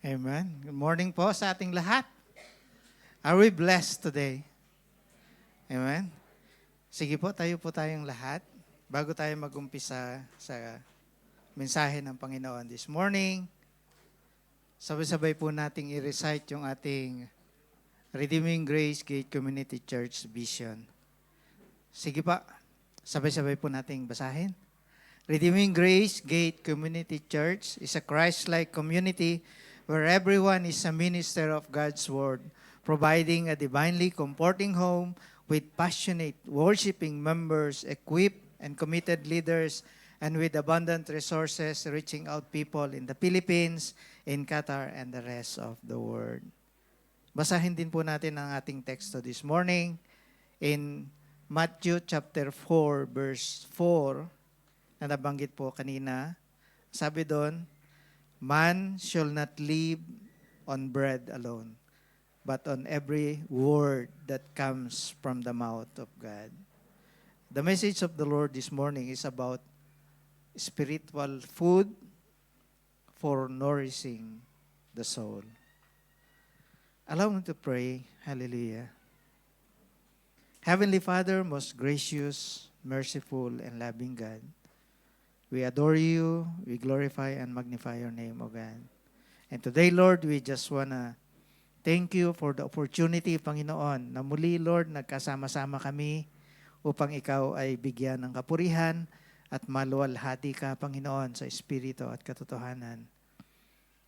Amen. Good morning po sa ating lahat. Are we blessed today? Amen. Sige po tayong lahat. Bago tayo mag-umpisa sa mensahe ng Panginoon this morning, sabay-sabay po nating i-recite yung ating Redeeming Grace Gate Community Church Vision. Sige pa, sabay-sabay po nating basahin. Redeeming Grace Gate Community Church is a Christ-like community where everyone is a minister of God's Word, providing a divinely comforting home with passionate, worshiping members, equipped and committed leaders, and with abundant resources reaching out people in the Philippines, in Qatar, and the rest of the world. Basahin din po natin ang ating teksto this morning in Matthew chapter 4, verse 4, na nabanggit po kanina. Sabi doon, man shall not live on bread alone, but on every word that comes from the mouth of God. The message of the Lord this morning is about spiritual food for nourishing the soul. Allow me to pray. Hallelujah. Heavenly Father, most gracious, merciful, and loving God, we adore you, we glorify and magnify your name, O God. And today, Lord, we just wanna thank you for the opportunity, Panginoon, na muli, Lord, nagkasama-sama kami upang ikaw ay bigyan ng kapurihan at maluwalhati ka, Panginoon, sa Espiritu at katotohanan.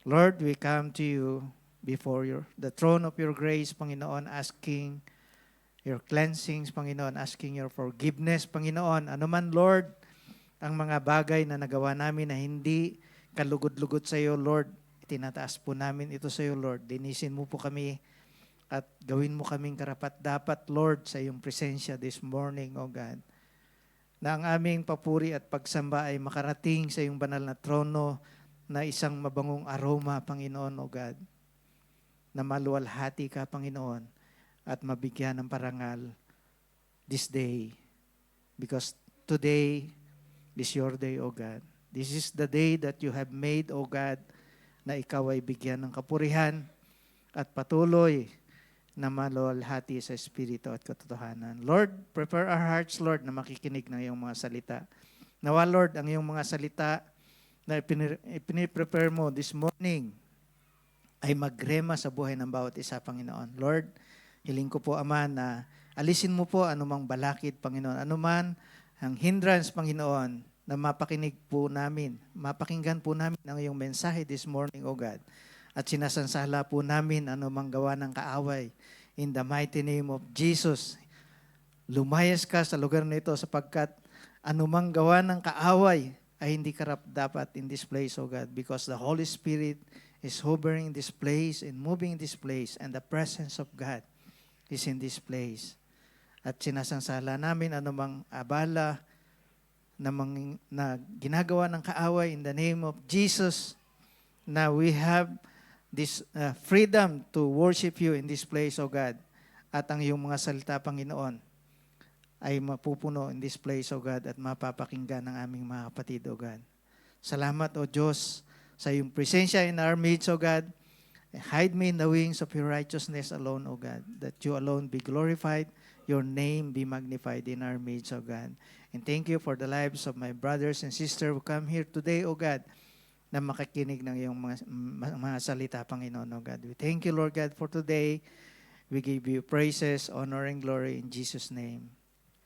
Lord, we come to you before the throne of your grace, Panginoon, asking your cleansings, Panginoon, asking your forgiveness, Panginoon. Ano man, Lord, ang mga bagay na nagawa namin na hindi kalugod-lugod sa iyo, Lord, itinataas po namin ito sa iyo, Lord. Linisin mo po kami at gawin mo kaming karapat-dapat, Lord, sa iyong presensya this morning, O God. Na ang aming papuri at pagsamba ay makarating sa iyong banal na trono na isang mabangong aroma, Panginoon, O God. Na maluwalhati ka, Panginoon, at mabigyan ng parangal this day. Because today is your day, O God. This is the day that you have made, O God, na ikaw ay bigyan ng kapurihan at patuloy na maluwalhati sa Espiritu at katotohanan. Lord, prepare our hearts, Lord, na makikinig ng iyong mga salita. Nawa, Lord, ang iyong mga salita na ipiniprepare mo this morning ay magrema sa buhay ng bawat isa, Panginoon. Lord, hiling ko po, Ama, na alisin mo po anumang balakid, Panginoon. Anuman ang hindrance, Panginoon, na mapakinggan po namin ang iyong mensahe this morning, O God. At sinasansala po namin anumang gawa ng kaaway. In the mighty name of Jesus, lumayas ka sa lugar na ito sapagkat anumang gawa ng kaaway ay hindi karapat-dapat in this place, O God, because the Holy Spirit is hovering in this place and moving in this place, and the presence of God is in this place. At sinasansala namin anumang abala na ginagawa ng kaaway in the name of Jesus, na we have this freedom to worship you in this place, O God. At ang iyong mga salita, Panginoon, ay mapupuno in this place, O God, at mapapakinggan ng aming mga kapatid, O God. Salamat, O Diyos, sa iyong presensya in our midst, O God. Hide me in the wings of your righteousness alone, O God, that you alone be glorified, your name be magnified in our midst, O God. And thank you for the lives of my brothers and sisters who come here today, O God, na makikinig ng iyong mga salita, Panginoon, O God. We thank you, Lord God, for today. We give you praises, honor, and glory in Jesus' name.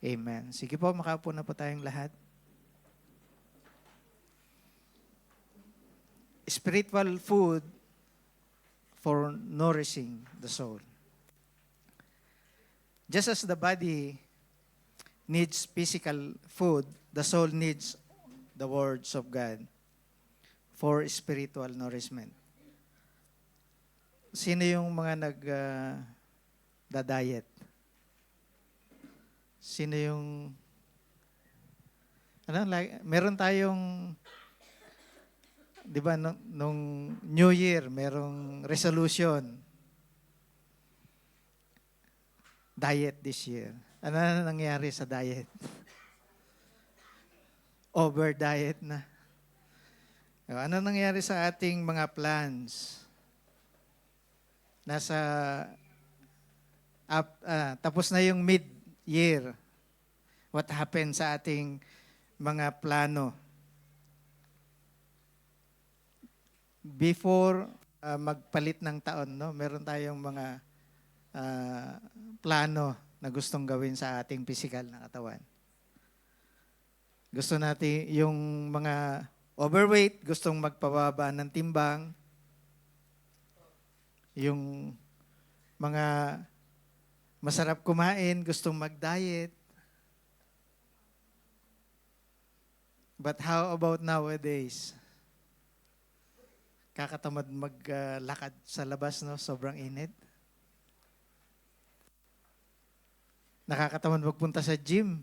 Amen. Sige po, makaupo na po tayong lahat. Spiritual food for nourishing the soul. Just as the body needs physical food, the soul needs the words of God for spiritual nourishment. Sino yung mga nag-diet? Sino yung meron tayong, di ba, nung New Year, merong resolution, diet this year. Ano na nangyari sa diet? Over diet na. Ano nangyari sa ating mga plans? nasa tapos na yung mid-year. What happened sa ating mga plano? Before magpalit ng taon, no, meron tayong mga plano na gustong gawin sa ating physical na katawan. Gusto natin yung mga overweight, gustong magpababa ng timbang. Yung mga masarap kumain, gustong mag-diet. But how about nowadays? Kakatamad maglakad sa labas, no? Sobrang init. Nakakatamad magpunta sa gym.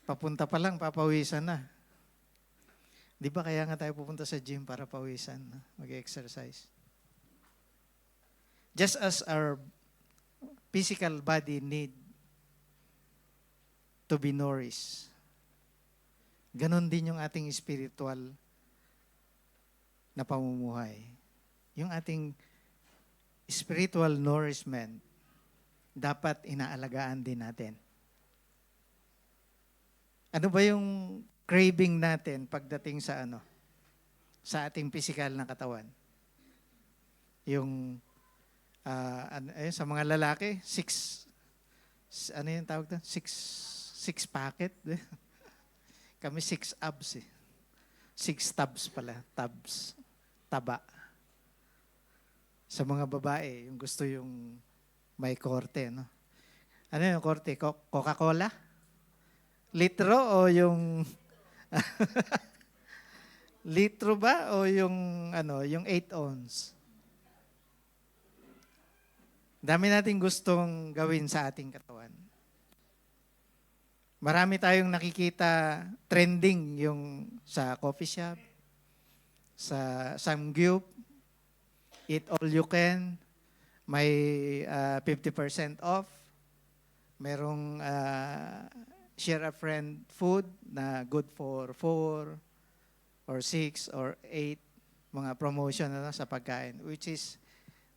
Papunta pa lang, papawisan na. Di ba kaya nga tayo pupunta sa gym para pawisan, no? Mag-exercise. Just as our physical body need to be nourished, ganon din yung ating spiritual na pamumuhay. Yung ating spiritual nourishment, dapat inaalagaan din natin. Ano ba yung craving natin pagdating sa sa ating physical na katawan? Yung sa mga lalaki, ano yung tawag doon? Six packet. Kami 6 abs eh. 6 tabs pala. Tabs. Taba. Sa mga babae, yung gusto yung may korte, no? Ano yung korte? Coca-Cola? Litro o yung litro ba o yung yung 8 ounce? Dami nating gustong gawin sa ating katawan. Marami tayong nakikita trending yung sa coffee shop, sa Samgyup, eat all you can, may 50% off, merong share a friend food na good for 4 or 6 or 8 mga promotion sa pagkain, which is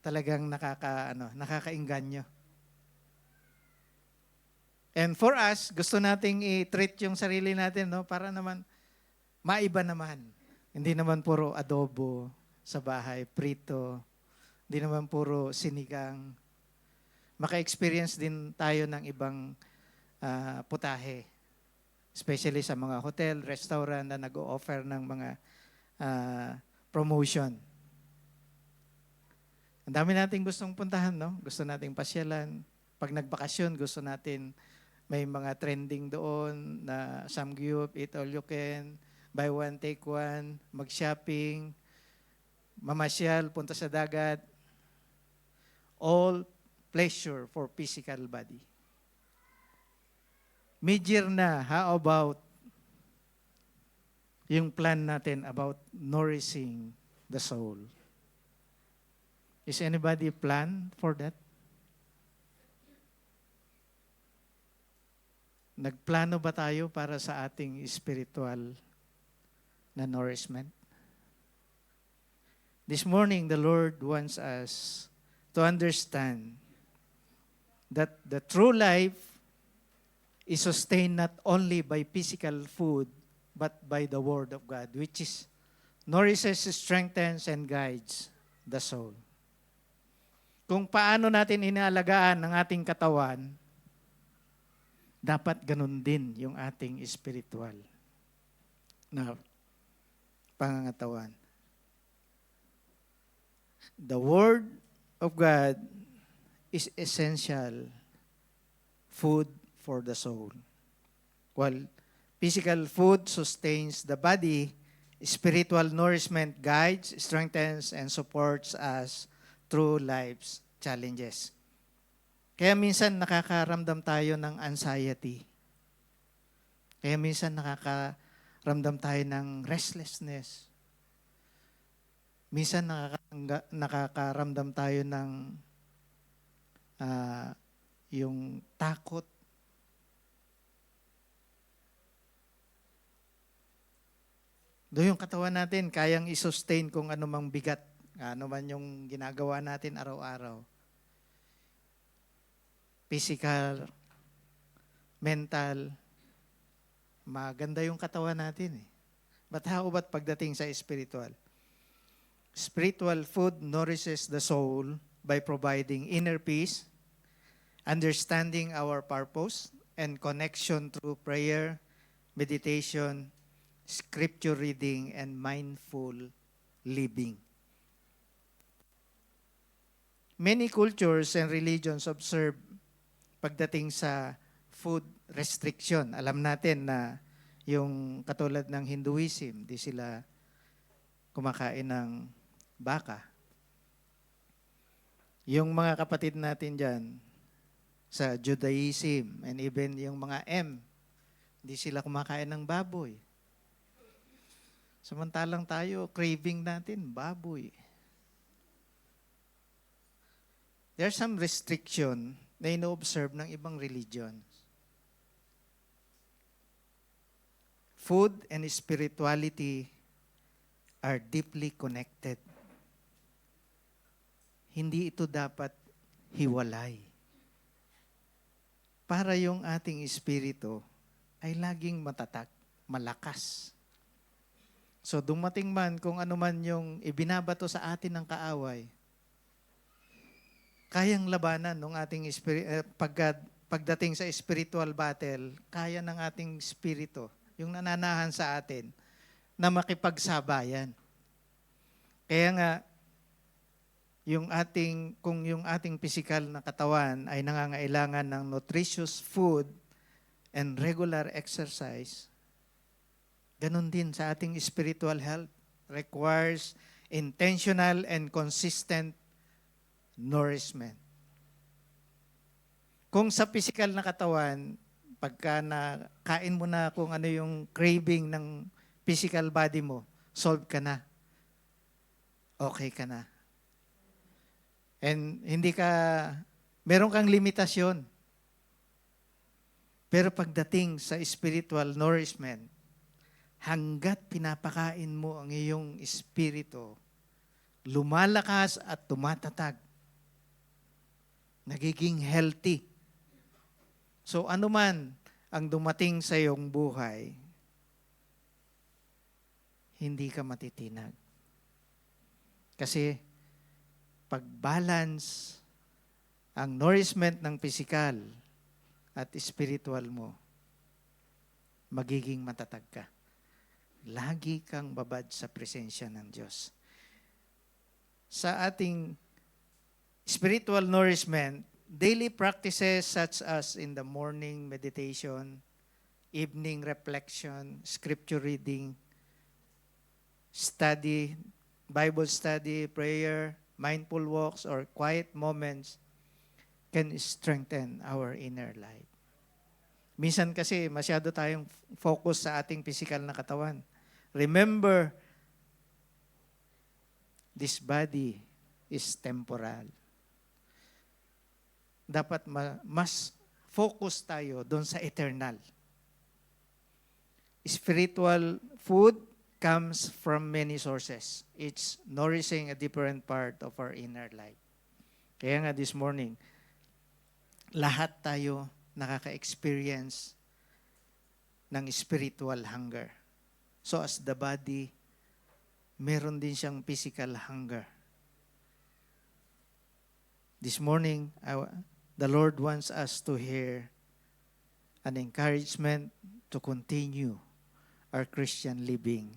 talagang nakakainganyo. And for us, gusto nating i-treat yung sarili natin, no, para naman maiba naman. Hindi naman puro adobo sa bahay, prito, hindi naman puro sinigang. Maka-experience din tayo ng ibang putahe. Especially sa mga hotel, restaurant na nag-o-offer ng mga promotion. Ang dami nating gustong puntahan, no? Gusto nating pasyalan. Pag nagbakasyon, gusto natin may mga trending doon na Samgyup, eat all you can, buy one, take one, mag-shopping, mamasyal, punta sa dagat. All pleasure for physical body. Mid-year na, how about yung plan natin about nourishing the soul? Is anybody plan for that? Nagplano ba tayo para sa ating spiritual na nourishment? This morning, the Lord wants us to understand that the true life is sustained not only by physical food, but by the Word of God, which is nourishes, strengthens, and guides the soul. Kung paano natin inaalagaan ang ating katawan, dapat ganun din yung ating spiritual na pangangatawan. The Word of God is essential food for the soul. While physical food sustains the body, spiritual nourishment guides, strengthens, and supports us through life's challenges. Kaya minsan nakakaramdam tayo ng anxiety. Kaya minsan nakakaramdam tayo ng restlessness. Minsan nakakaramdam tayo ng yung takot. Doon yung katawan natin, kayang i-sustain kung anumang bigat Ano man yung ginagawa natin araw-araw. Physical, mental, maganda yung katawan natin eh. But how about pagdating sa spiritual? Spiritual food nourishes the soul by providing inner peace, understanding our purpose, and connection through prayer, meditation, scripture reading, and mindful living. Many cultures and religions observe pagdating sa food restriction. Alam natin na yung katulad ng Hinduism, di sila kumakain ng baka. Yung mga kapatid natin dyan sa Judaism and even yung mga di sila kumakain ng baboy. Samantalang tayo, craving natin, baboy. There's some restriction na ino-observe ng ibang religions. Food and spirituality are deeply connected. Hindi ito dapat hiwalay. Para yung ating espiritu ay laging matatag, malakas. So dumating man kung ano man yung ibinabato sa atin ng kaaway, kayang labanan ng ating pagdating sa spiritual battle, kaya ng ating espiritu, yung nananahan sa atin, na makipagsabayan. Kaya nga, kung yung ating physical na katawan ay nangangailangan ng nutritious food and regular exercise, ganun din sa ating spiritual health, requires intentional and consistent nourishment. Kung sa physical na katawan, pagka nakain mo na kung ano yung craving ng physical body mo, solve ka na. Okay ka na. And meron kang limitasyon. Pero pagdating sa spiritual nourishment, hanggat pinapakain mo ang iyong espiritu, lumalakas at tumatatag. Nagiging healthy. So ano man ang dumating sa iyong buhay, hindi ka matitinag. Kasi pag-balance ang nourishment ng physical at spiritual mo, magiging matatag ka. Lagi kang babad sa presensya ng Diyos. Sa ating spiritual nourishment, daily practices such as in the morning meditation, evening reflection, scripture reading, study, Bible study, prayer, mindful walks, or quiet moments can strengthen our inner life. Minsan kasi masyado tayong focus sa ating physical na katawan. Remember, this body is temporal. Dapat mas focus tayo doon sa eternal. Spiritual food comes from many sources. It's nourishing a different part of our inner life. Kaya nga this morning, lahat tayo nakaka-experience ng spiritual hunger. So as the body, meron din siyang physical hunger. This morning, the Lord wants us to hear an encouragement to continue our Christian living,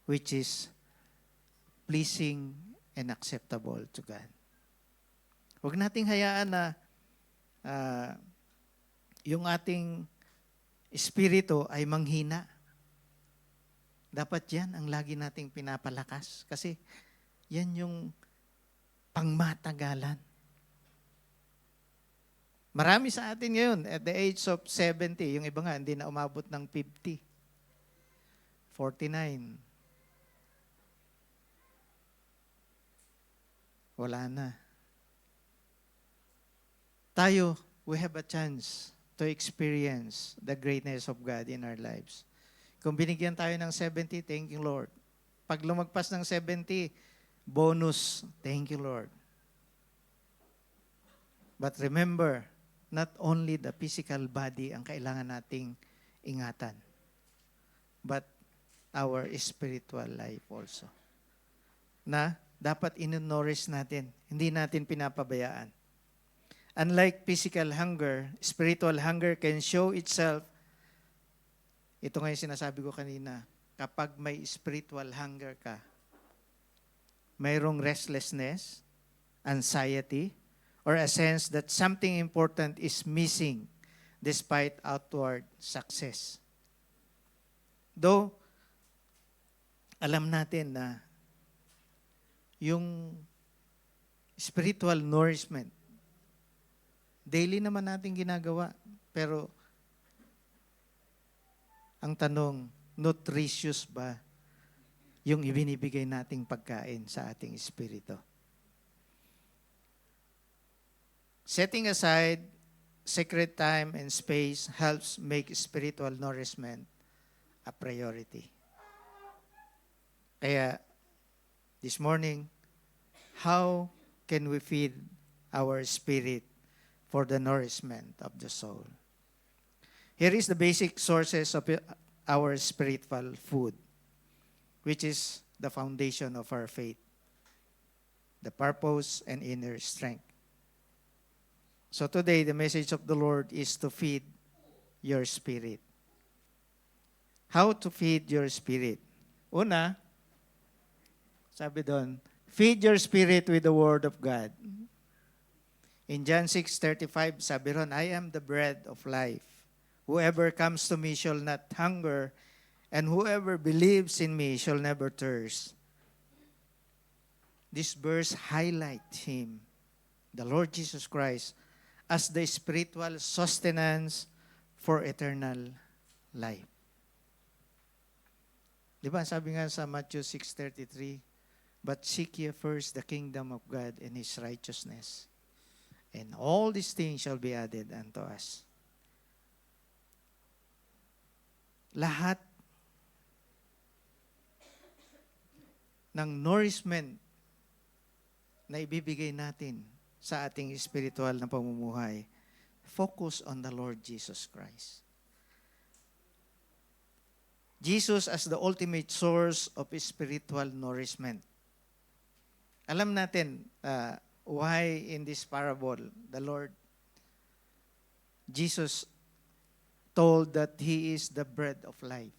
which is pleasing and acceptable to God. Huwag nating hayaan na yung ating espiritu ay manghina. Dapat yan ang lagi nating pinapalakas kasi yan yung pangmatagalan. Marami sa atin ngayon, at the age of 70, yung iba nga, hindi na umabot ng 50, 49. Wala na. Tayo, we have a chance to experience the greatness of God in our lives. Kung binigyan tayo ng 70, thank you, Lord. Pag lumagpas ng 70, bonus. Thank you, Lord. But remember, not only the physical body ang kailangan nating ingatan, but our spiritual life also. Na dapat inonourish natin. Hindi natin pinapabayaan. Unlike physical hunger, spiritual hunger can show itself. Ito nga yung sinasabi ko kanina. Kapag may spiritual hunger ka, mayroong restlessness, anxiety, or a sense that something important is missing despite outward success. Though, alam natin na yung spiritual nourishment, daily naman natin ginagawa. Pero, ang tanong, nutritious ba yung ibinibigay nating pagkain sa ating espiritu? Setting aside sacred time and space helps make spiritual nourishment a priority. Kaya, this morning, how can we feed our spirit for the nourishment of the soul? Here is the basic sources of our spiritual food, which is the foundation of our faith, the purpose and inner strength. So today, the message of the Lord is to feed your spirit. How to feed your spirit? Una, sabi doon, feed your spirit with the Word of God. In John 6:35, sabi ron, I am the bread of life. Whoever comes to me shall not hunger, and whoever believes in me shall never thirst. This verse highlights Him, the Lord Jesus Christ, as the spiritual sustenance for eternal life. Di ba, sabi nga sa Matthew 6:33, but seek ye first the kingdom of God and His righteousness, and all these things shall be added unto us. Lahat ng nourishment na ibibigay natin sa ating spiritual na pamumuhay, focus on the Lord Jesus Christ. Jesus as the ultimate source of spiritual nourishment. Alam natin why in this parable, the Lord Jesus told that He is the bread of life.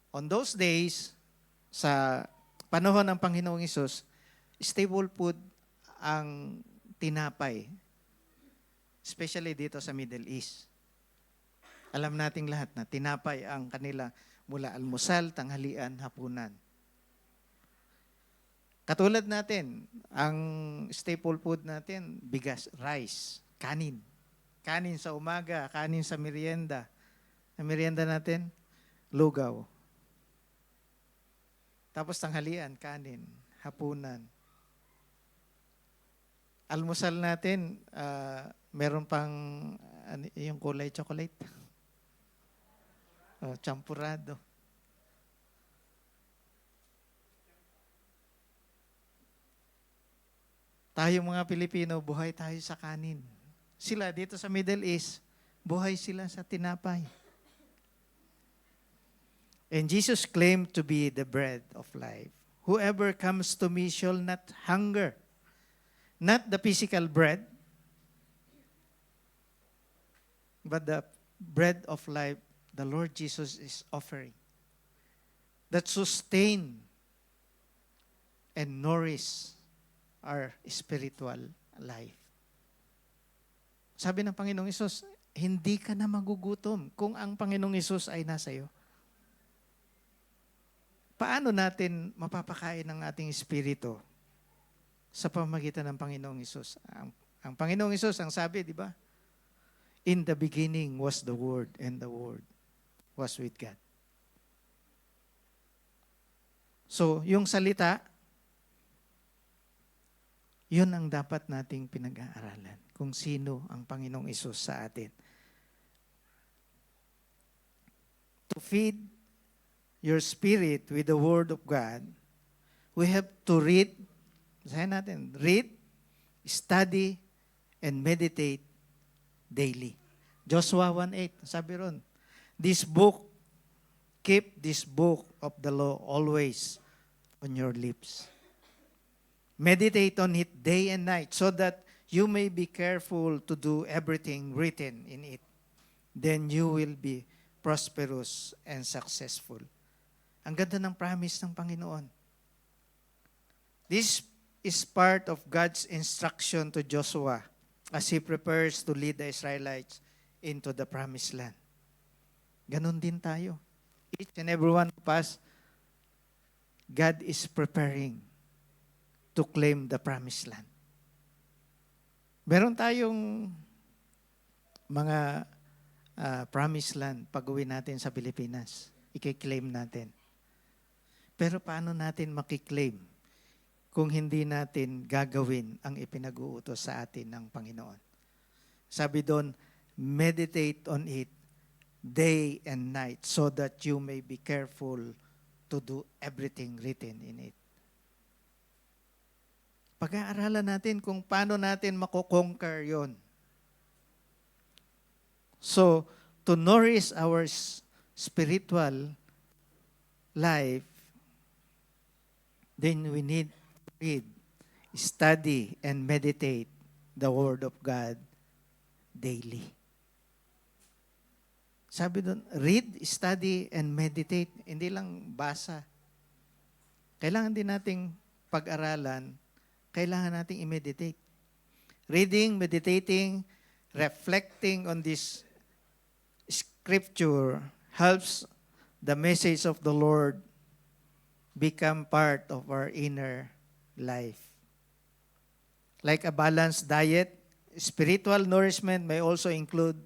On those days, sa panahon ng Panginoong Hesus, staple food ang tinapay, especially dito sa Middle East. Alam nating lahat na tinapay ang kanila mula almusal, tanghalian, hapunan. Katulad natin, ang staple food natin, bigas, rice, kanin. Kanin sa umaga, kanin sa merienda. Ang merienda natin, lugaw. Tapos tanghalian, kanin, hapunan. Almusal natin, meron pang yung kulay chocolate. Champurado. Tayo mga Pilipino, buhay tayo sa kanin. Sila dito sa Middle East, buhay sila sa tinapay. And Jesus claimed to be the bread of life. Whoever comes to me shall not hunger. Not the physical bread, but the bread of life the Lord Jesus is offering that sustain and nourish our spiritual life. Sabi ng Panginoong Hesus, hindi ka na magugutom kung ang Panginoong Hesus ay nasa iyo. Paano natin mapapakain ang ating espiritu? Sa pamamagitan ng Panginoong Hesus. Ang Panginoong Hesus, ang sabi, di ba? In the beginning was the Word, and the Word was with God. So, yung salita, yun ang dapat nating pinag-aaralan. Kung sino ang Panginoong Hesus sa atin. To feed your spirit with the Word of God We have to read, basahin natin, read, study, and meditate daily. Joshua 1:8, sabi ron, keep this book of the law always on your lips. Meditate on it day and night so that you may be careful to do everything written in it. Then you will be prosperous and successful. Ang ganda ng promise ng Panginoon. This is part of God's instruction to Joshua as he prepares to lead the Israelites into the promised land. Ganon din tayo. Each and every one of us, God is preparing to claim the promised land. Meron tayong mga promised land pag-uwi natin sa Pilipinas. I-claim natin. Pero paano natin makiklaim kung hindi natin gagawin ang ipinag-uutos sa atin ng Panginoon? Sabi doon, meditate on it day and night so that you may be careful to do everything written in it. Pag-aaralan natin kung paano natin makoconquer yon. So, to nourish our spiritual life, then we need to read, study, and meditate the Word of God daily. Sabi doon, read, study, and meditate. Hindi lang basa. Kailangan din nating pag-aralan, kailangan nating i-meditate. Reading, meditating, reflecting on this scripture helps the message of the Lord become part of our inner life. Like a balanced diet, spiritual nourishment may also include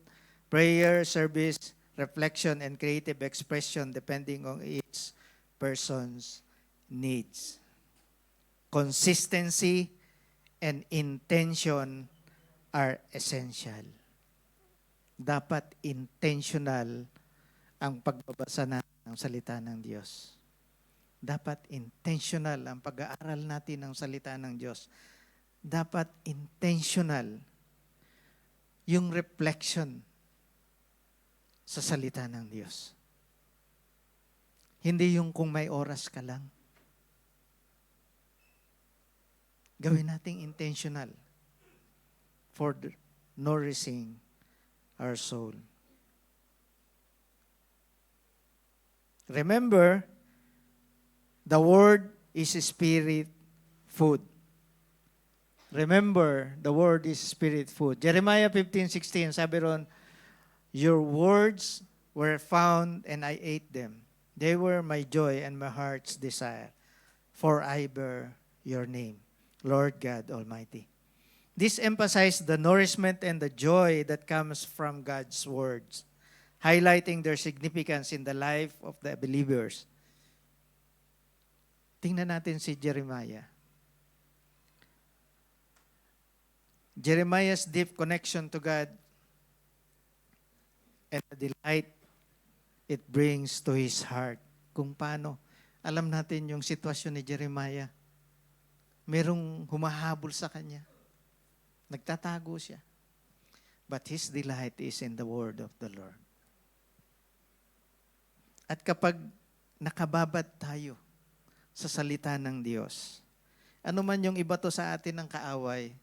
prayer, service, reflection, and creative expression depending on each person's needs. Consistency and intention are essential. Dapat intentional ang pagbabasa ng salita ng Diyos. Dapat intentional ang pag-aaral natin ng salita ng Diyos. Dapat intentional yung reflection sa salita ng Diyos. Hindi yung kung may oras ka lang. Gawin nating intentional for nourishing our soul. Remember, the Word is spirit food. Remember, the Word is spirit food. Jeremiah 15:16, sabi ron, your words were found and I ate them. They were my joy and my heart's desire, for I bear your name, Lord God Almighty. This emphasized the nourishment and the joy that comes from God's words, highlighting their significance in the life of the believers. Tingnan natin si Jeremiah. Jeremiah's deep connection to God and the delight it brings to his heart. Kung paano, alam natin yung sitwasyon ni Jeremiah. Merong humahabol sa kanya. Nagtatago siya. But his delight is in the word of the Lord. At kapag nakababad tayo sa salita ng Diyos, ano man yung ibato sa atin ng kaaway,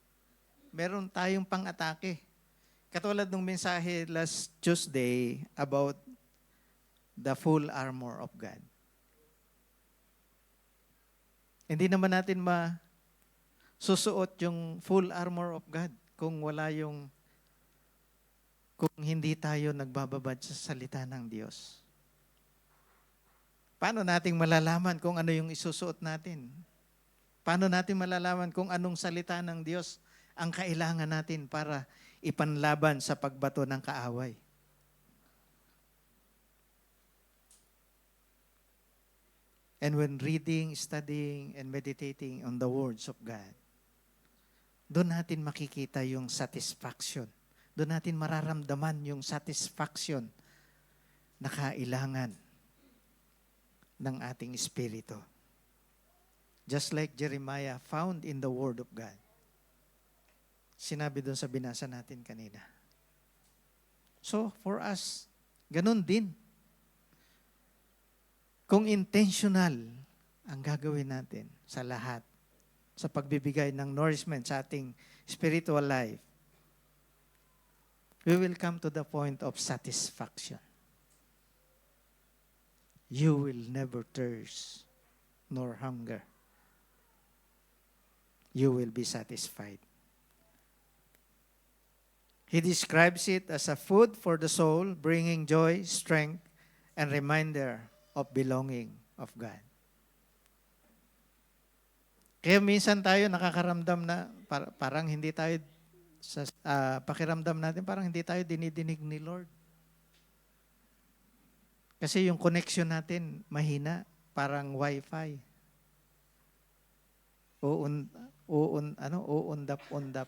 meron tayong pang-atake. Katulad ng mensahe last Tuesday about the full armor of God. Hindi naman natin susuot yung full armor of God kung hindi tayo nagbababad sa salita ng Diyos. Paano nating malalaman kung ano yung isusuot natin? Paano natin malalaman kung anong salita ng Diyos ang kailangan natin para ipanlaban sa pagbato ng kaaway? And when reading, studying, and meditating on the words of God, doon natin makikita yung satisfaction. Doon natin mararamdaman yung satisfaction na kailangan ng ating espiritu. Just like Jeremiah found in the Word of God. Sinabi doon sa binasa natin kanina. So, for us, ganun din. Kung intentional ang gagawin natin sa lahat, sa pagbibigay ng nourishment sa ating spiritual life, we will come to the point of satisfaction. You will never thirst nor hunger. You will be satisfied. He describes it as a food for the soul, bringing joy, strength, and reminder of belonging of God. Kaya minsan tayo nakakaramdam na parang hindi tayo, sa pakiramdam natin, parang hindi tayo dinidinig ni Lord. Kasi yung connection natin mahina, parang wifi. Uundap-undap.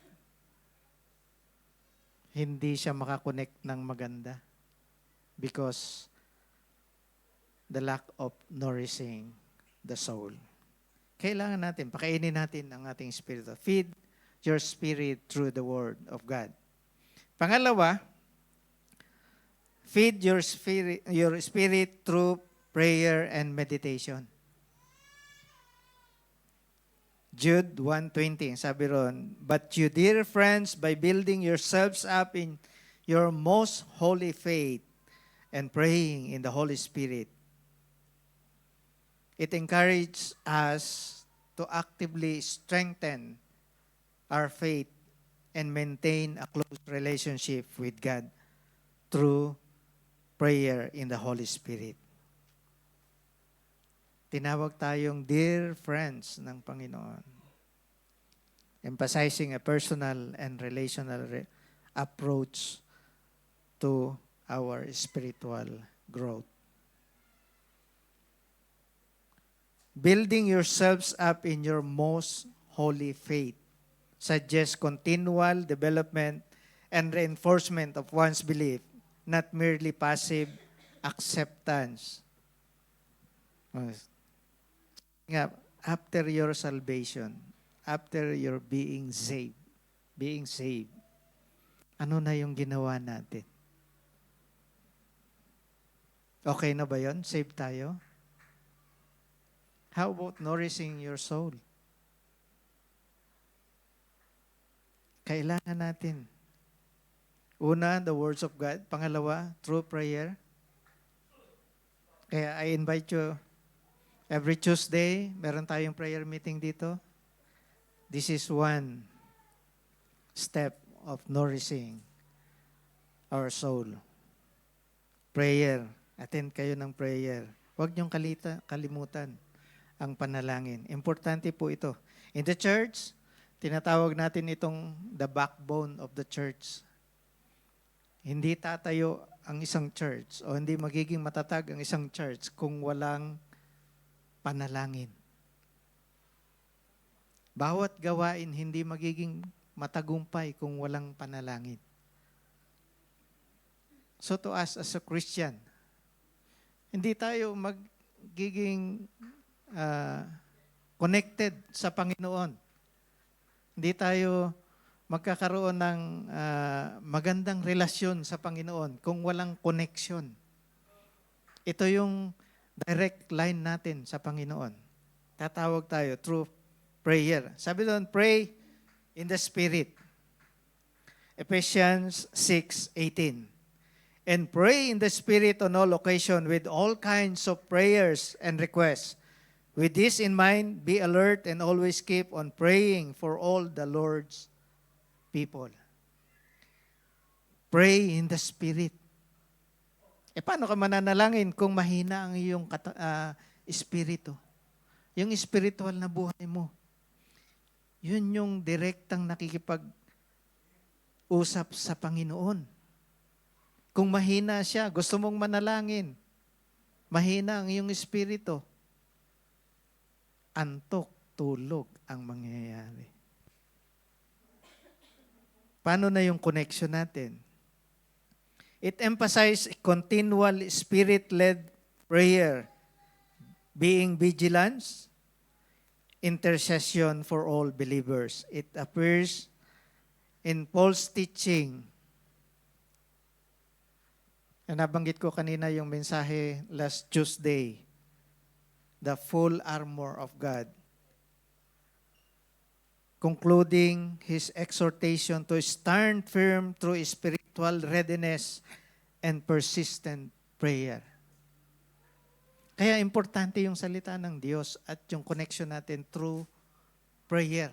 Hindi siya makakonect ng maganda because the lack of nourishing the soul. Kailangan natin, pakainin natin ang ating spirit. Feed your spirit through the Word of God. Pangalawa, feed your spirit through prayer and meditation. Jude 1:20, sabi ron, "But you, dear friends, by building yourselves up in your most holy faith and praying in the Holy Spirit." It encourages us to actively strengthen our faith and maintain a close relationship with God through prayer in the Holy Spirit. Tinawag tayong dear friends ng Panginoon. Emphasizing a personal and relational approach to our spiritual growth. Building yourselves up in your most holy faith suggests continual development and reinforcement of one's belief, not merely passive acceptance. After your salvation, after your being saved, ano na yung ginawa natin? Okay na ba yun? Save tayo? How about nourishing your soul? Kailangan natin. Una, the words of God. Pangalawa, through prayer. Kaya I invite you, every Tuesday, meron tayong prayer meeting dito. This is one step of nourishing our soul. Prayer. Attend kayo ng prayer. Huwag niyong kalimutan ang panalangin. Importante po ito. In the church, tinatawag natin itong the backbone of the church. Hindi tatayo ang isang church o hindi magiging matatag ang isang church kung walang panalangin. Bawat gawain hindi magiging matagumpay kung walang panalangin. So to us as a Christian, hindi tayo magiging connected sa Panginoon. Hindi tayo magkakaroon ng magandang relasyon sa Panginoon kung walang connection. Ito yung direct line natin sa Panginoon. Tatawag tayo through prayer. Sabi doon, pray in the Spirit. Ephesians 6:18. And pray in the Spirit on all occasion with all kinds of prayers and requests. With this in mind, be alert and always keep on praying for all the Lord's people. Pray in the Spirit. Paano ka mananalangin kung mahina ang iyong espiritu? Yung spiritual na buhay mo. Yun yung direktang nakikipag-usap sa Panginoon. Kung mahina siya, gusto mong manalangin, mahina ang iyong espiritu, antok, tulog ang mangyayari. Paano na yung connection natin? It emphasizes continual spirit-led prayer, being vigilant, intercession for all believers. It appears in Paul's teaching. Nabanggit ko kanina yung mensahe last Tuesday, the full armor of God. Concluding his exhortation to stand firm through spiritual readiness and persistent prayer. Kaya importante yung salita ng Diyos at yung connection natin through prayer.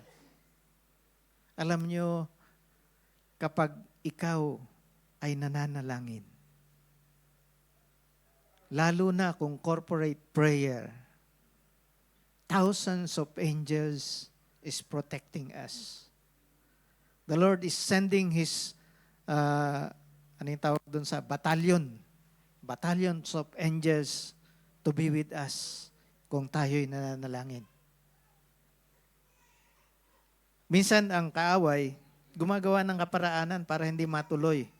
Alam nyo, kapag ikaw ay nananalangin, lalo na kung corporate prayer, thousands of angels is protecting us. The Lord is sending His, ano yung tawag doon sa battalions of angels to be with us kung tayo'y nananalangin. Minsan ang kaaway, gumagawa ng kaparaanan para hindi matuloy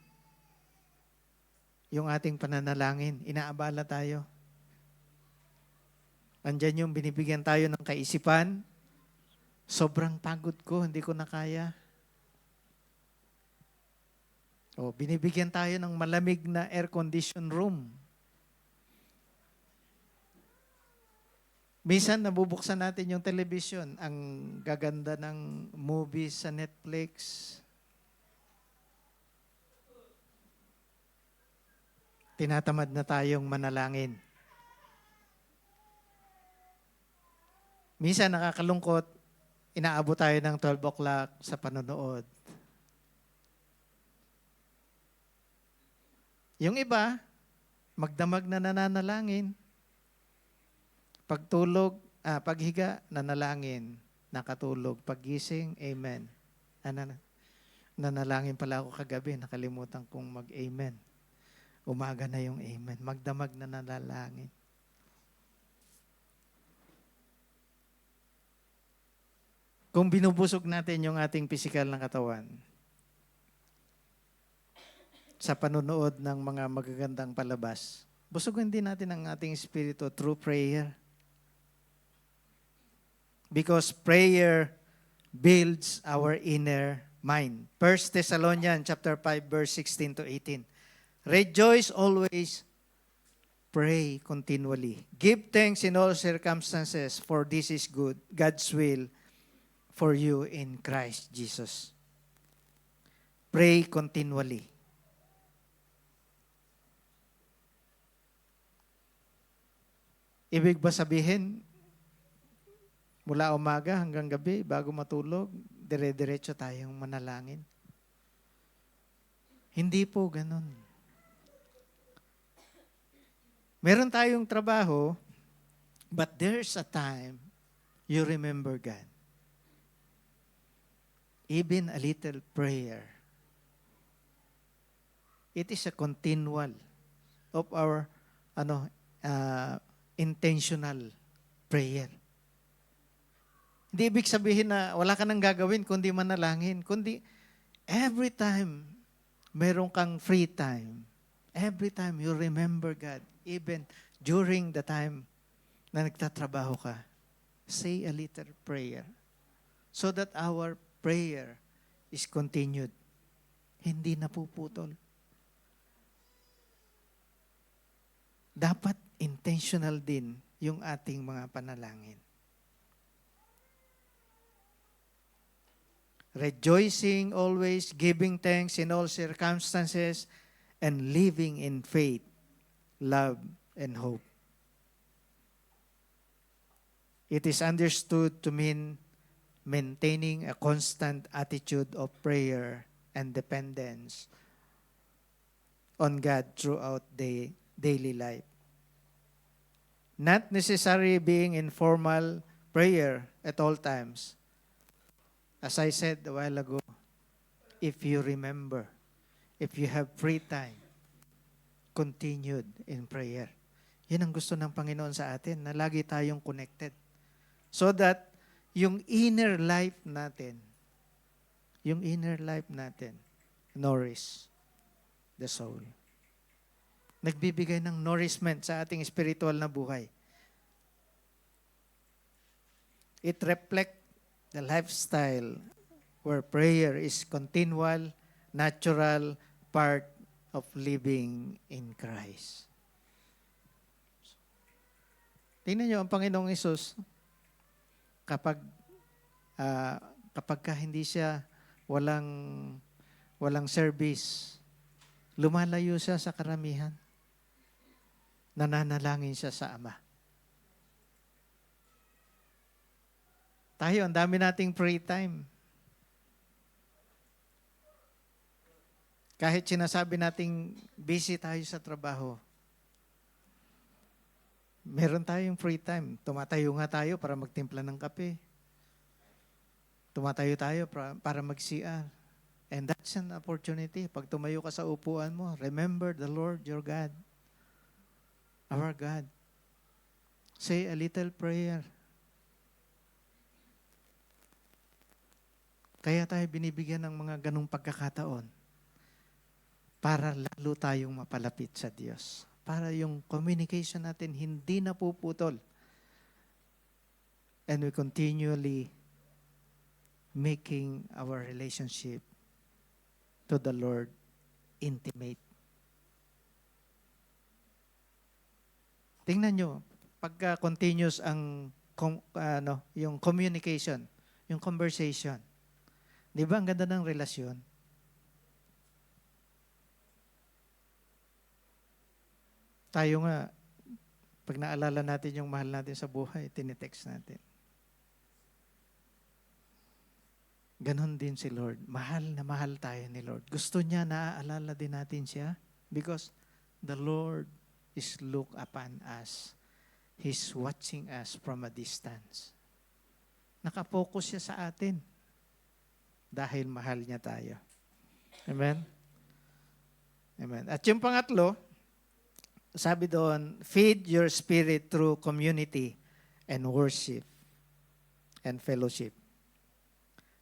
yung ating pananalangin. Inaabala tayo. Andyan yung binibigyan tayo ng kaisipan. Sobrang pagod ko, hindi ko na kaya. O, binibigyan tayo ng malamig na air-conditioned room. Minsan, nabubuksan natin yung television. Ang gaganda ng movies sa Netflix. Tinatamad na tayong manalangin. Minsan nakakalungkot, inaabot tayo ng 12 o'clock sa panonood. Yung iba, magdamag na nananalangin. Pagtulog, paghiga, nanalangin. Nakatulog. Paggising, amen. Nanalangin pala ako kagabi, nakalimutan kong mag-amen. Umaga na yung amen. Magdamag na nanalangin. Kung binubusog natin yung ating pisikal na katawan sa panunood ng mga magagandang palabas, busugin din natin ang ating espiritu through prayer. Because prayer builds our inner mind. 1 Thessalonians chapter 5 verse 16 to 18. Rejoice always, pray continually. Give thanks in all circumstances, for this is good, God's will for you in Christ Jesus. Pray continually. Ibig ba sabihin, mula umaga hanggang gabi, bago matulog, dire-diretso tayong manalangin? Hindi po ganun. Meron tayong trabaho, but there's a time you remember God. Even a little prayer. It is a continual of our intentional prayer. Hindi ibig sabihin na wala ka nang gagawin kundi manalangin. Kundi every time meron kang free time, every time you remember God, even during the time na nagtatrabaho ka, say a little prayer so that our prayer is continued. Hindi napuputol. Dapat intentional din yung ating mga panalangin. Rejoicing always, giving thanks in all circumstances, and living in faith, love, and hope. It is understood to mean maintaining a constant attitude of prayer and dependence on God throughout the daily life. Not necessarily being in formal prayer at all times. As I said a while ago, if you remember, if you have free time, continued in prayer. Yan ang gusto ng Panginoon sa atin, na lagi tayong connected. So that yung inner life natin, nourish the soul. Nagbibigay ng nourishment sa ating spiritual na buhay. It reflects the lifestyle where prayer is continual, natural part of living in Christ. Tingnan niyo ang Panginoong Hesus, kapag kapag hindi siya walang service, lumalayo siya sa karamihan. Nananalangin siya sa Ama. Tayo, ang dami nating free time. Kahit sinasabi nating busy tayo sa trabaho, meron tayong free time. Tumatayo nga tayo para magtimpla ng kape. Tumatayo tayo para mag-CR. And that's an opportunity. Pag tumayo ka sa upuan mo, remember the Lord your God, our God. Say a little prayer. Kaya tayo binibigyan ng mga ganong pagkakataon para lalo tayong mapalapit sa Diyos. Para yung communication natin hindi napuputol. And we continually making our relationship to the Lord intimate. Tingnan nyo, pagka continuous ang yung communication, yung conversation. Di ba ang ganda ng relasyon? Tayo nga, pag naalala natin yung mahal natin sa buhay, tinitext natin. Ganon din si Lord. Mahal na mahal tayo ni Lord. Gusto niya naaalala din natin siya because the Lord is look upon us. He's watching us from a distance. Nakapokus siya sa atin dahil mahal niya tayo. Amen? Amen. At yung pangatlo, sabi doon, feed your spirit through community and worship and fellowship.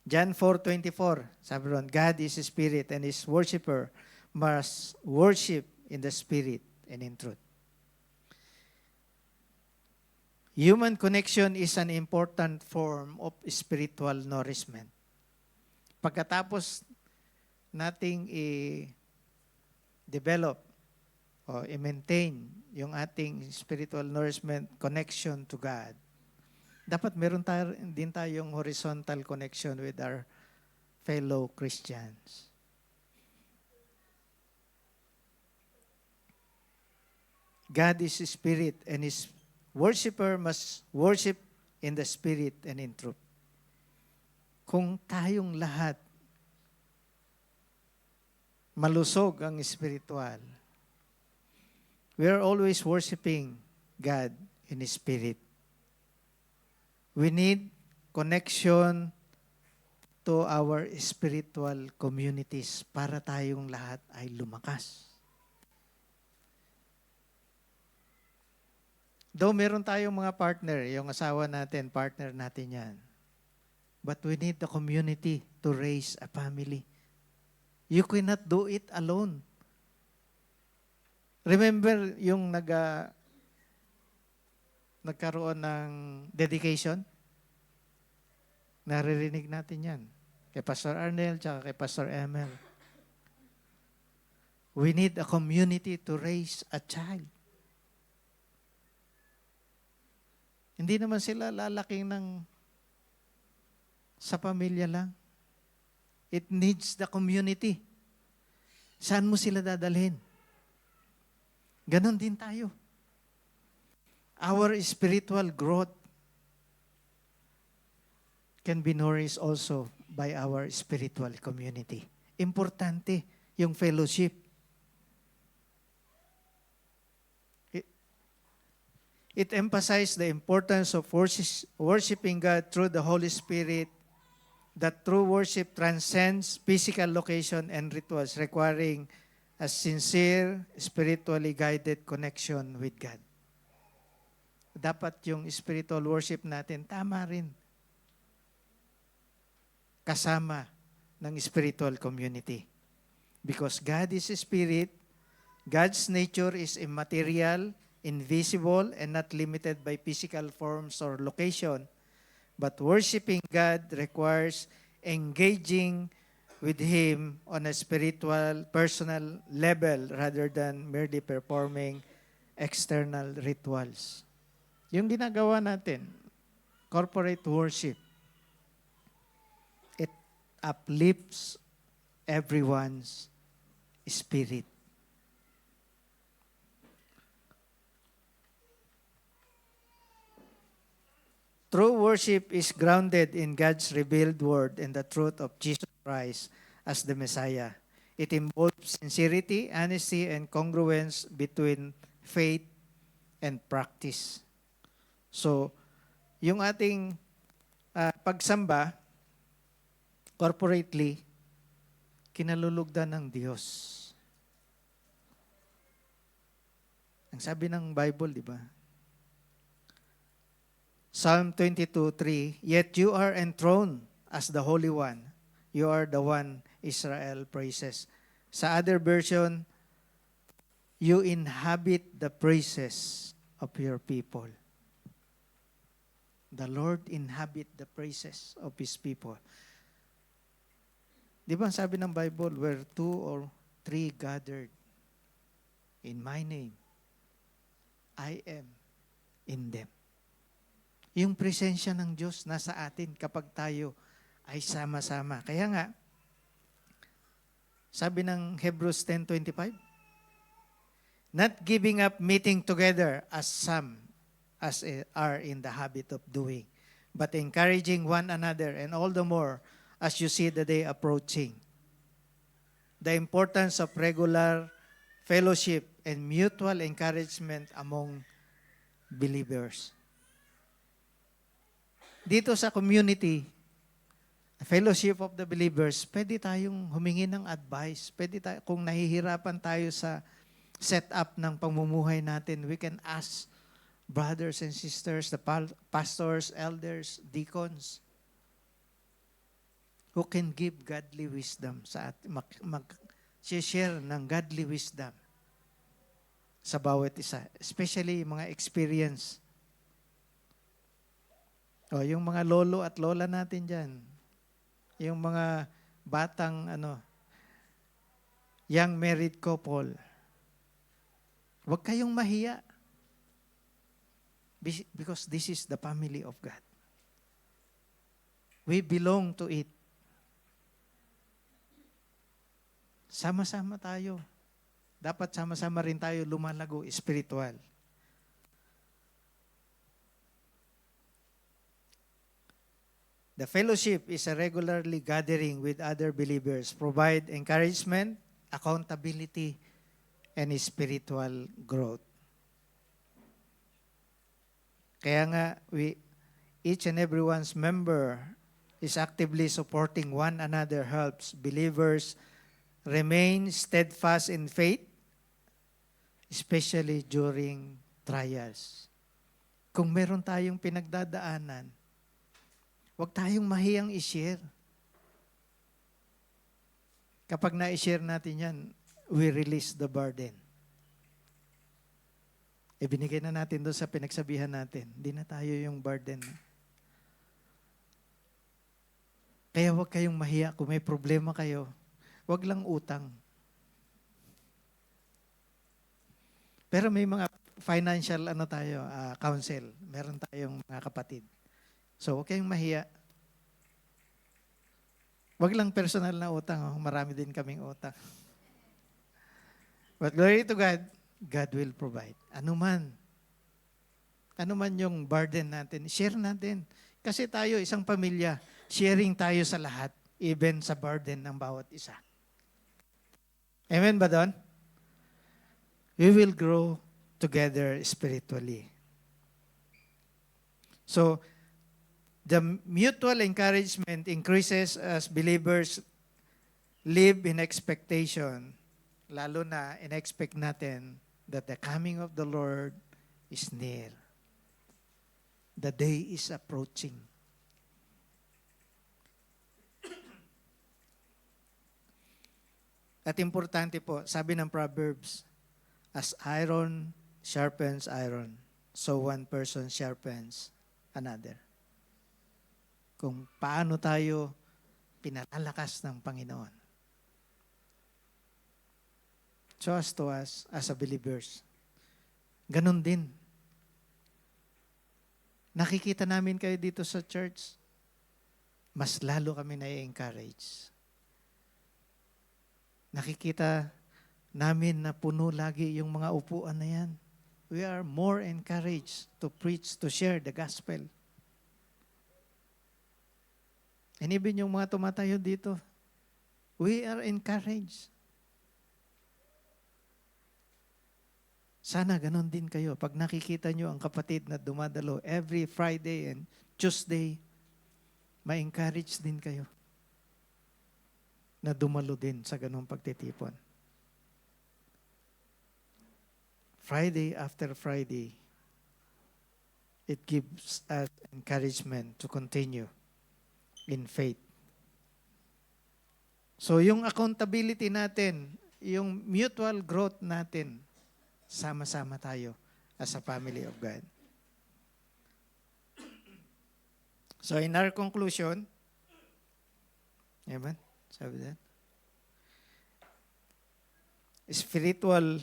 John 4:24, sabi doon, God is a spirit and his worshiper must worship in the spirit and in truth. Human connection is an important form of spiritual nourishment. Pagkatapos nating i-develop o i-maintain yung ating spiritual nourishment connection to God, dapat meron din tayong horizontal connection with our fellow Christians. God is a spirit and his worshiper must worship in the spirit and in truth. Kung tayong lahat malusog ang spiritual, we are always worshiping God in his spirit. We need connection to our spiritual communities para tayong lahat ay lumakas. Though meron tayong mga partner, yung asawa natin, partner natin yan. But we need the community to raise a family. You cannot do it alone. Remember yung nagkaroon ng dedication? Naririnig natin yan. Kay Pastor Arnel, tsaka kay Pastor Emel. We need a community to raise a child. Hindi naman sila lalaking sa pamilya lang. It needs the community. Saan mo sila dadalhin? Ganon din tayo. Our spiritual growth can be nourished also by our spiritual community. Importante yung fellowship. It emphasizes the importance of worshiping God through the Holy Spirit, that true worship transcends physical location and rituals, requiring a sincere, spiritually guided connection with God. Dapat yung spiritual worship natin, tama rin. Kasama ng spiritual community. Because God is a spirit, God's nature is immaterial, invisible, and not limited by physical forms or location. But worshiping God requires engaging with Him on a spiritual, personal level rather than merely performing external rituals. Yung ginagawa natin, corporate worship, it uplifts everyone's spirit. True worship is grounded in God's revealed word and the truth of Jesus Christ as the Messiah. It involves sincerity, honesty, and congruence between faith and practice. So, yung ating pagsamba, corporately, kinalulugdan ng Diyos. Ang sabi ng Bible, di ba? Psalm 22:3, "Yet you are enthroned as the Holy One. You are the one Israel praises." Sa other version, "You inhabit the praises of your people." The Lord inhabit the praises of His people. Di ba sabi ng Bible, where 2 or 3 gathered in my name, I am in them. Yung presensya ng Diyos nasa atin kapag tayo ay sama-sama. Kaya nga, sabi ng Hebrews 10:25, "Not giving up meeting together as some are in the habit of doing, but encouraging one another, and all the more as you see the day approaching." The importance of regular fellowship and mutual encouragement among believers. Dito sa community, fellowship of the believers, pwede tayong humingi ng advice. Pwede tayo, kung nahihirapan tayo sa setup ng pamumuhay natin, we can ask brothers and sisters, the pastors, elders, deacons, who can give godly wisdom sa atin, mag-share ng godly wisdom sa bawat isa. Especially mga experience. O, yung mga lolo at lola natin dyan, yung mga batang, young married couple, huwag kayong mahiya. Because this is the family of God. We belong to it. Sama-sama tayo. Dapat sama-sama rin tayo lumalago spiritual. The fellowship is a regularly gathering with other believers, provide encouragement, accountability, and spiritual growth. Kaya nga, each and everyone's member is actively supporting one another, helps believers remain steadfast in faith, especially during trials. Kung meron tayong pinagdadaanan, huwag tayong mahiyang i-share. Kapag na-share natin yan, we release the burden. Ibinigay na natin doon sa pinagsabihan natin. Hindi na tayo yung burden. Kaya huwag kayong mahiya. Kung may problema kayo, huwag lang utang. Pero may mga financial counsel. Meron tayong mga kapatid. So, huwag kayong mahiya. Huwag lang personal na utang. Marami din kaming utang. But glory to God, God will provide. Ano man yung burden natin, share natin. Kasi tayo, isang pamilya, sharing tayo sa lahat, even sa burden ng bawat isa. Amen ba doon? We will grow together spiritually. So, the mutual encouragement increases as believers live in expectation, lalo na in-expect natin that the coming of the Lord is near. The day is approaching. At importante po, sabi ng Proverbs, as iron sharpens iron, so one person sharpens another. kung paano tayo pinalalakas ng Panginoon. So as to us, as a believers, ganun din. Nakikita namin kayo dito sa church, mas lalo kami na-encourage. Nakikita namin na puno lagi yung mga upuan na yan. We are more encouraged to preach, to share the gospel. And even yung mga tumatayo dito, we are encouraged. Sana ganun din kayo. Pag nakikita nyo ang kapatid na dumadalo every Friday and Tuesday, ma-encourage din kayo na dumalo din sa ganung pagtitipon. Friday after Friday, it gives us encouragement to continue in faith. So yung accountability natin, yung mutual growth natin, sama-sama tayo as a family of God. So in our conclusion, amen, sabi that, spiritual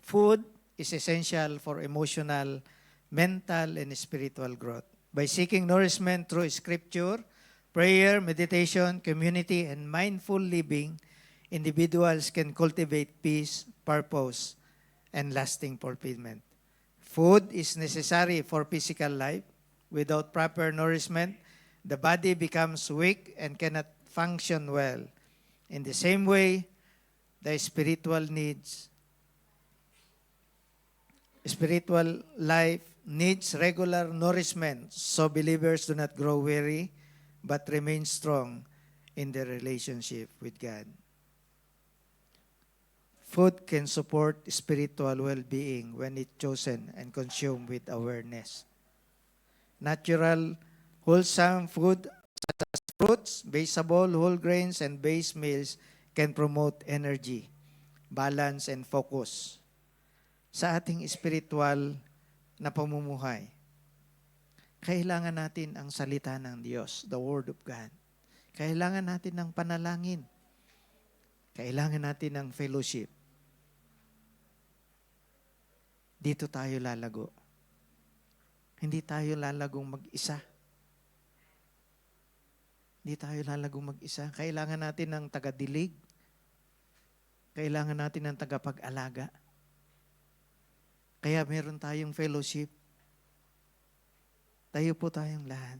food is essential for emotional, mental, and spiritual growth. By seeking nourishment through scripture, prayer, meditation, community, and mindful living, individuals can cultivate peace, purpose, and lasting fulfillment. Food is necessary for physical life. Without proper nourishment, the body becomes weak and cannot function well. In the same way, the spiritual life needs regular nourishment so believers do not grow weary but remain strong in their relationship with God. Food can support spiritual well-being when it's chosen and consumed with awareness. Natural, wholesome food such as fruits, vegetable, whole grains, and base meals can promote energy, balance, and focus sa ating spiritual na pamumuhay. Kailangan natin ang salita ng Diyos, the Word of God. Kailangan natin ng panalangin. Kailangan natin ng fellowship. Dito tayo lalago. Hindi tayo lalagong mag-isa. Hindi tayo lalagong mag-isa. Kailangan natin ng taga-dilig. Kailangan natin ng tagapag-alaga. Kaya meron tayong fellowship. Tayo po tayong lahat.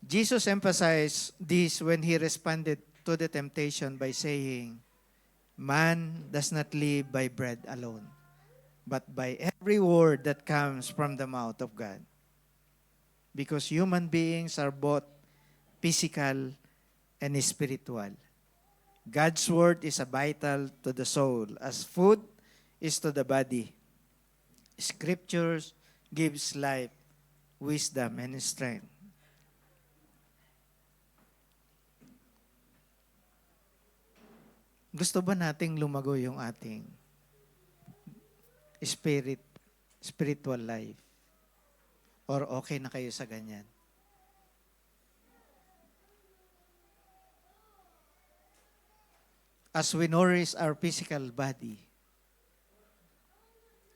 Jesus emphasized this when he responded to the temptation by saying, "Man does not live by bread alone, but by every word that comes from the mouth of God." Because human beings are both physical and spiritual. God's word is vital to the soul as food is to the body. Scriptures gives life, wisdom, and strength. Gusto ba nating lumago yung ating spiritual life? Or okay na kayo sa ganyan? As we nourish our physical body,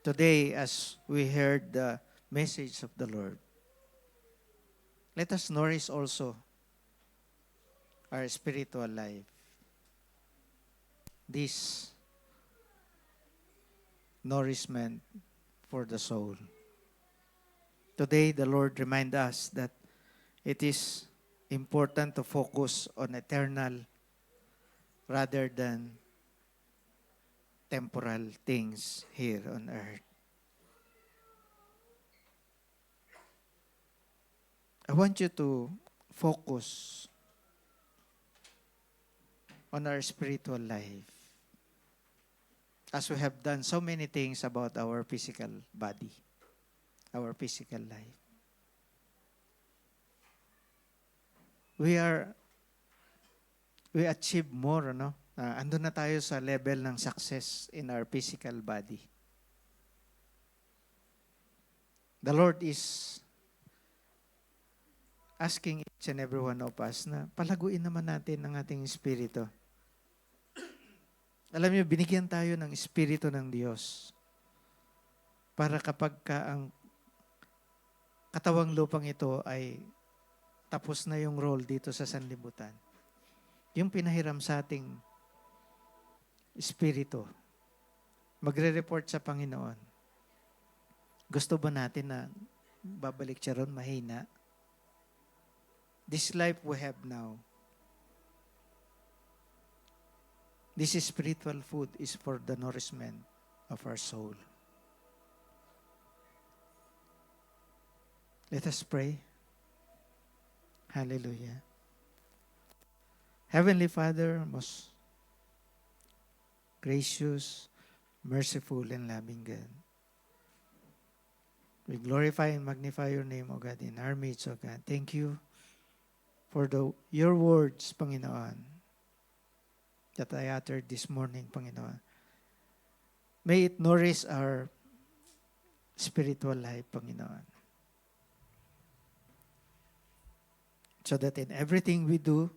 today as we heard the message of the Lord, let us nourish also our spiritual life. This nourishment for the soul. Today, the Lord reminds us that it is important to focus on eternal rather than temporal things here on earth. I want you to focus on our spiritual life, as we have done so many things about our physical body, our physical life. We achieve more, no? Andun na tayo sa level ng success in our physical body. The Lord is asking each and every one of us na palaguin naman natin ang ating espiritu. Alam niyo, binigyan tayo ng espiritu ng Diyos para kapag ang katawang lupang ito ay tapos na yung role dito sa sanlibutan, yung pinahiram sa ating espiritu, magre-report sa Panginoon. Gusto ba natin na babalik siya ron mahina? This life we have now, this spiritual food is for the nourishment of our soul. Let us pray. Hallelujah. Heavenly Father, most gracious, merciful, and loving God, we glorify and magnify your name, O God, in our midst, O God. Thank you for your words, Panginoon, that I uttered this morning, Panginoon. May it nourish our spiritual life, Panginoon. So that in everything we do,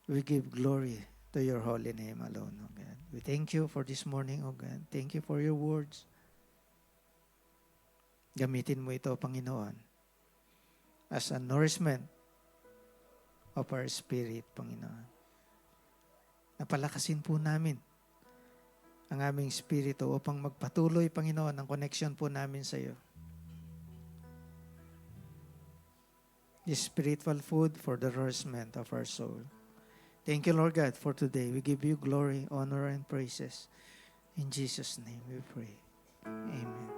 we give glory to your holy name alone, O God. We thank you for this morning, O God. Thank you for your words. Gamitin mo ito, Panginoon, as a nourishment of our spirit, Panginoon. Napalakasin po namin ang aming spirito upang magpatuloy, Panginoon, ang connection po namin sa iyo. This spiritual food for the nourishment of our soul. Thank you, Lord God, for today. We give you glory, honor, and praises. In Jesus' name we pray. Amen.